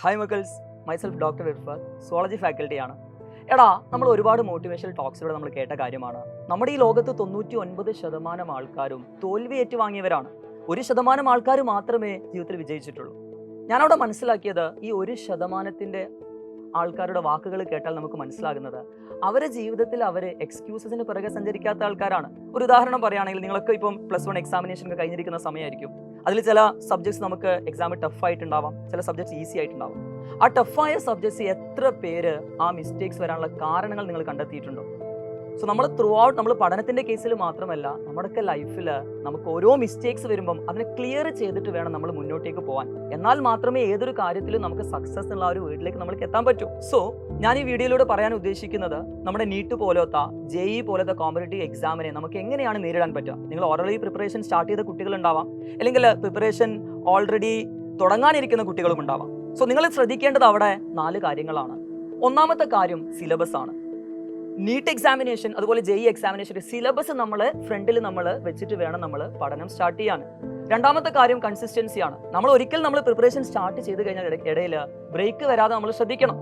Hi മക്കൾസ്, myself doctor Irfan, zoology ഫാക്കൽറ്റിയാണ്. എടാ, നമ്മൾ ഒരുപാട് മോട്ടിവേഷണൽ ടോക്സിലൂടെ നമ്മൾ കേട്ട കാര്യമാണ്. നമ്മുടെ ഈ ലോകത്ത് 99% ആൾക്കാരും തോൽവി ഏറ്റുവാങ്ങിയവരാണ്. 1% ആൾക്കാർ മാത്രമേ ജീവിതത്തിൽ വിജയിച്ചിട്ടുള്ളൂ. ഞാനവിടെ മനസ്സിലാക്കിയത്, ഈ 1% ആൾക്കാരുടെ വാക്കുകൾ കേട്ടാൽ നമുക്ക് മനസ്സിലാകുന്നത് അവരുടെ ജീവിതത്തിൽ അവർ എക്സ്ക്യൂസസിന് പിറകെ സഞ്ചരിക്കാത്ത ആൾക്കാരാണ്. ഒരു ഉദാഹരണം പറയുകയാണെങ്കിൽ, നിങ്ങളൊക്കെ ഇപ്പം +1 എക്സാമിനേഷൻ ഒക്കെ കഴിഞ്ഞിരിക്കുന്ന സമയമായിരിക്കും. അതിൽ ചില സബ്ജക്ട്സ് നമുക്ക് എക്സാമിൽ ടഫ് ആയിട്ടുണ്ടാവാം, ചില സബ്ജക്ട്സ് ഈസി ആയിട്ടുണ്ടാവാം. ആ ടഫായ സബ്ജക്ട്സ് എത്ര പേര് ആ മിസ്റ്റേക്സ് വരാനുള്ള കാരണങ്ങൾ നിങ്ങൾ കണ്ടെത്തിയിട്ടുണ്ടോ? സോ നമ്മൾ ത്രൂ ഔട്ട്, നമ്മൾ പഠനത്തിന്റെ കേസിൽ മാത്രമല്ല, നമ്മുടെയൊക്കെ ലൈഫിൽ നമുക്ക് ഓരോ മിസ്റ്റേക്സ് വരുമ്പം അതിനെ ക്ലിയർ ചെയ്തിട്ട് വേണം നമ്മൾ മുന്നോട്ടേക്ക് പോകാൻ. എന്നാൽ മാത്രമേ ഏതൊരു കാര്യത്തിലും നമുക്ക് സക്സസ് ഉള്ള ഒരു വീട്ടിലേക്ക് നമ്മൾക്ക് എത്താൻ പറ്റൂ. സോ ഞാൻ ഈ വീഡിയോയിലൂടെ പറയാൻ ഉദ്ദേശിക്കുന്നത്, നമ്മുടെ നീറ്റ് പോലത്തെ JEE പോലത്തെ കോമ്പറ്റേറ്റീവ് എക്സാമിനെ നമുക്ക് എങ്ങനെയാണ് നേരിടാൻ പറ്റുക. നിങ്ങൾ ഓൾറെഡി പ്രിപ്പറേഷൻ സ്റ്റാർട്ട് ചെയ്ത കുട്ടികളുണ്ടാവാം, അല്ലെങ്കിൽ പ്രിപ്പറേഷൻ ഓൾറെഡി തുടങ്ങാനിരിക്കുന്ന കുട്ടികളും ഉണ്ടാവാം. സോ നിങ്ങൾ ശ്രദ്ധിക്കേണ്ടത് അവിടെ 4 കാര്യങ്ങളാണ്. ഒന്നാമത്തെ കാര്യം സിലബസ് ആണ്. നീറ്റ് എക്സാമിനേഷൻ അതുപോലെ JEE എക്സാമിനേഷൻ സിലബസ് നമ്മൾ ഫ്രണ്ടിൽ നമ്മൾ വെച്ചിട്ട് വേണം നമ്മൾ പഠനം സ്റ്റാർട്ട് ചെയ്യാൻ. രണ്ടാമത്തെ കാര്യം കൺസിസ്റ്റൻസിയാണ്. നമ്മൾ ഒരിക്കൽ പ്രിപ്പറേഷൻ സ്റ്റാർട്ട് ചെയ്ത് കഴിഞ്ഞാൽ ഇടയിൽ ബ്രേക്ക് വരാതെ നമ്മൾ ശ്രദ്ധിക്കണം.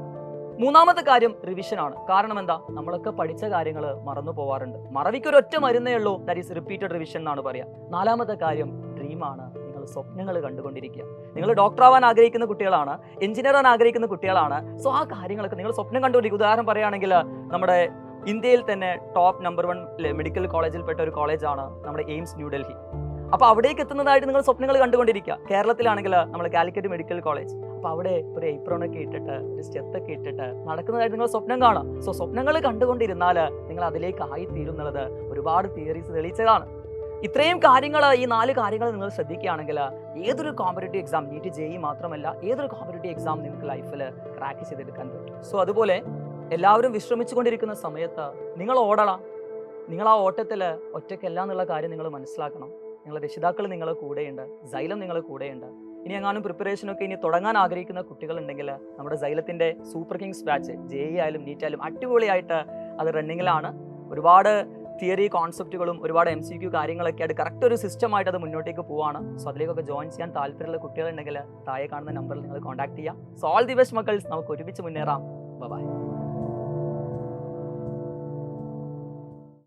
മൂന്നാമത്തെ കാര്യം റിവിഷൻ ആണ്. കാരണം എന്താ, നമ്മളൊക്കെ പഠിച്ച കാര്യങ്ങൾ മറന്നു പോവാറുണ്ട്. മറവിക്ക് ഒരൊറ്റ മരുന്നേ ഉള്ളൂ, ദാറ്റ് ഈസ് റിപ്പീറ്റഡ് റിവിഷൻ എന്നാണ് പറയുക. നാലാമത്തെ കാര്യം ഡ്രീമാണ്. നിങ്ങൾ സ്വപ്നങ്ങൾ കണ്ടുകൊണ്ടിരിക്കുക. നിങ്ങൾ ഡോക്ടർ ആവാൻ ആഗ്രഹിക്കുന്ന കുട്ടികളാണ്, എഞ്ചിനീയർ ആവാൻ ആഗ്രഹിക്കുന്ന കുട്ടികളാണ്. സോ ആ കാര്യങ്ങളൊക്കെ നിങ്ങൾ സ്വപ്നം കണ്ടുകൊണ്ടിരിക്കുക. ഉദാഹരണം പറയുകയാണെങ്കിൽ, നമ്മുടെ ഇന്ത്യയിൽ തന്നെ ടോപ്പ് നമ്പർ 1 മെഡിക്കൽ കോളേജിൽപ്പെട്ട ഒരു കോളേജാണ് നമ്മുടെ എയിംസ് ന്യൂഡൽഹി. അപ്പോൾ അവിടേക്ക് എത്തുന്നതായിട്ട് നിങ്ങൾ സ്വപ്നങ്ങൾ കണ്ടുകൊണ്ടിരിക്കുക. കേരളത്തിലാണെങ്കിൽ നമ്മൾ കാലിക്കറ്റ് മെഡിക്കൽ കോളേജ്. അപ്പോൾ അവിടെ ഒരു ഏപ്രോണൊക്കെ ഇട്ടിട്ട്, ഒരു സ്റ്റെത്തൊക്കെ ഇട്ടിട്ട് നടക്കുന്നതായിട്ട് നിങ്ങൾ സ്വപ്നം കാണാം. സോ സ്വപ്നങ്ങൾ കണ്ടുകൊണ്ടിരുന്നാൽ നിങ്ങൾ അതിലേക്ക് ആയിത്തീരും എന്നുള്ളത് ഒരുപാട് തിയറീസ് തെളിയിച്ചതാണ്. ഇത്രയും കാര്യങ്ങൾ, ഈ 4 കാര്യങ്ങൾ നിങ്ങൾ ശ്രദ്ധിക്കുകയാണെങ്കിൽ ഏതൊരു കോമ്പറ്റേറ്റീവ് എക്സാം, നീറ്റ് JEE മാത്രമല്ല, ഏതൊരു കോമ്പറ്റേറ്റീവ് എക്സാം നിങ്ങൾക്ക് ലൈഫിൽ ക്രാക്ക് ചെയ്തെടുക്കാൻ പറ്റും. സോ അതുപോലെ എല്ലാവരും വിശ്രമിച്ചുകൊണ്ടിരിക്കുന്ന സമയത്ത് നിങ്ങൾ ഓടണം. നിങ്ങൾ ആ ഓട്ടത്തിൽ ഒറ്റയ്ക്കല്ല എന്നുള്ള കാര്യം നിങ്ങൾ മനസ്സിലാക്കണം. നിങ്ങളുടെ രക്ഷിതാക്കൾ നിങ്ങളെ കൂടെയുണ്ട്, സൈലം നിങ്ങളെ കൂടെയുണ്ട്. ഇനി എങ്ങാനും പ്രിപ്പറേഷനൊക്കെ ഇനി തുടങ്ങാൻ ആഗ്രഹിക്കുന്ന കുട്ടികളുണ്ടെങ്കിൽ, നമ്മുടെ സൈലത്തിൻ്റെ സൂപ്പർ കിങ്സ് ബാച്ച് JEE ആയാലും നീറ്റ് ആയാലും അടിപൊളിയായിട്ട് അത് റണ്ണിങ്ങിലാണ്. ഒരുപാട് തിയറി കോൺസെപ്റ്റുകളും ഒരുപാട് MCQ കാര്യങ്ങളൊക്കെ ആയിട്ട് കറക്റ്റ് ഒരു സിസ്റ്റമായിട്ട് അത് മുന്നോട്ടേക്ക് പോവാണ്. സോ അതിലേക്കൊക്കെ ജോയിൻ ചെയ്യാൻ താല്പര്യമുള്ള കുട്ടികളുണ്ടെങ്കിൽ താഴെ കാണുന്ന നമ്പറിൽ നിങ്ങൾ കോൺടാക്ട് ചെയ്യാം. സോ ഓൾ ദി ബെസ്റ്റ് മക്കൾസ്, നമുക്ക് ഒരുമിച്ച് മുന്നേറാം. ബൈ.